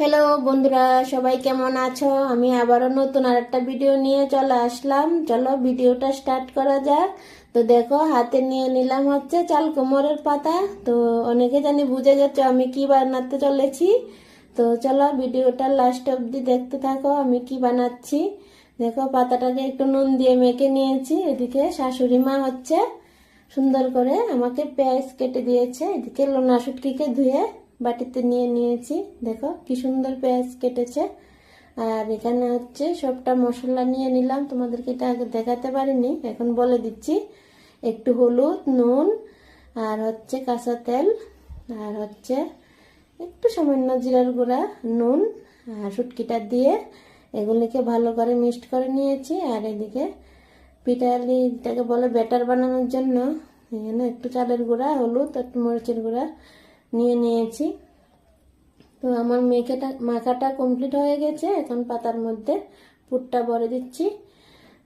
Hello বন্ধুরা, সবাই কেমন আছো? আমি আবারও নতুন আরেকটা ভিডিও নিয়ে চলে আসলাম। চলো ভিডিওটা স্টার্ট করা যাক। তো দেখো, হাতে নিয়ে নিলাম হচ্ছে চাল কুমড়োর পাতা। তো অনেকে জানি বুঝে গেছো আমি কি বানাতে চলেছি। তো চলো ভিডিওটা লাস্ট অবধি দেখতে থাকো আমি কি বানাচ্ছি। দেখো, পাতাটাকে একটু নুন দিয়ে মেখে নিয়েছি। এদিকে শাশুড়ি মা হচ্ছে সুন্দর করে আমাকে পেঁয়াজ কেটে দিয়েছে। এদিকে লোনা শুটকিকে ধুয়ে বাটিতে নিয়ে নিয়েছি। দেখো কি সুন্দর পেঁয়াজ কেটেছে। আর এখানে হচ্ছে সবটা মশলা নিয়ে নিলাম, তোমাদেরকে এটা আগে দেখাতে পারিনি, এখন বলে দিচ্ছি। একটু হলুদ, নুন, আর হচ্ছে কাঁচা তেল, আর হচ্ছে একটু সামান্য জিরার গুঁড়া, নুন আর শুটকিটা দিয়ে এগুলিকে ভালো করে মিক্সড করে নিয়েছি। আর এদিকে পিঠালিটাকে বলে ব্যাটার বানানোর জন্য এখানে একটু চালের গুঁড়া, হলুদ, একটু মরিচের গুঁড়া নিয়ে নিয়েছি। তো আমার মাখাটা কমপ্লিট হয়ে গেছে। এখন পাতার মধ্যে পুরটা ভরে দিচ্ছি।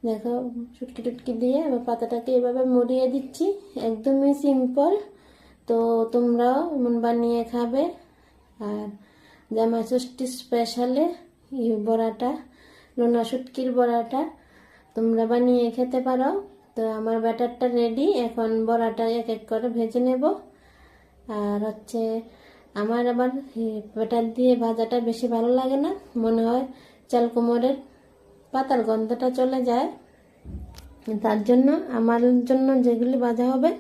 দেখো, চুটকি টুটকি দিয়ে আবার পাতাটাকে এভাবে মুড়িয়ে দিচ্ছি। একদমই সিম্পল। তো তোমরাও এমন বানিয়ে খাবে। আর জামাই ষষ্ঠী স্পেশালে এই বড়াটা, লোনা শুটকির বড়াটা তোমরা বানিয়ে খেতে পারো। তো আমার ব্যাটারটা রেডি। এখন বড়াটা এক এক করে ভেজে নেব। আর হচ্ছে আমার আবার ব্যাটার দিয়ে ভাজাটা বেশি ভালো লাগে না, মনে হয় চাল কুমড়োর পাতার গন্ধটা চলে যায়। তার জন্য আমার জন্য যেগুলি ভাজা হবে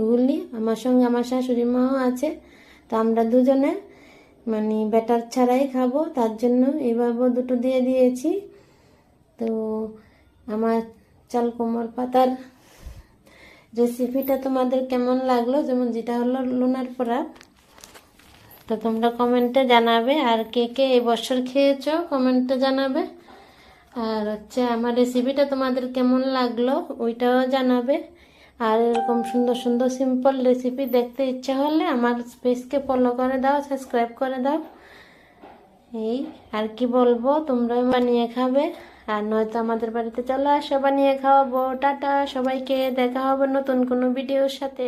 এগুলি, আমার সঙ্গে আমার শাশুড়ি মাও আছে, তো আমরা দুজনে মানে ব্যাটার ছাড়াই খাবো। তার জন্য এইভাবে দুটো দিয়ে দিয়েছি। তো আমার চাল কুমড়োর পাতার রেসিপিটা তোমাদের কেমন লাগলো, যেমন যেটা হলো লোনার পোড়া, তো তোমরা কমেন্টে জানাবে। আর কে কে এই বছর খেয়েছো কমেন্টে জানাবে। আর হচ্ছে আমার রেসিপিটা তোমাদের কেমন লাগলো ওইটাও জানাবে। আর এরকম সুন্দর সুন্দর সিম্পল রেসিপি দেখতে ইচ্ছা হলে আমার পেজকে ফলো করে দাও, সাবস্ক্রাইব করে দাও। এই আর কি বলবো, তোমরাও বানিয়ে খাবে। আর নয়তো আমাদের বাড়িতে চলে আসো, বানিয়ে খাওয়াবো। টাটা সবাইকে, দেখা হবে নতুন কোনো ভিডিওর সাথে।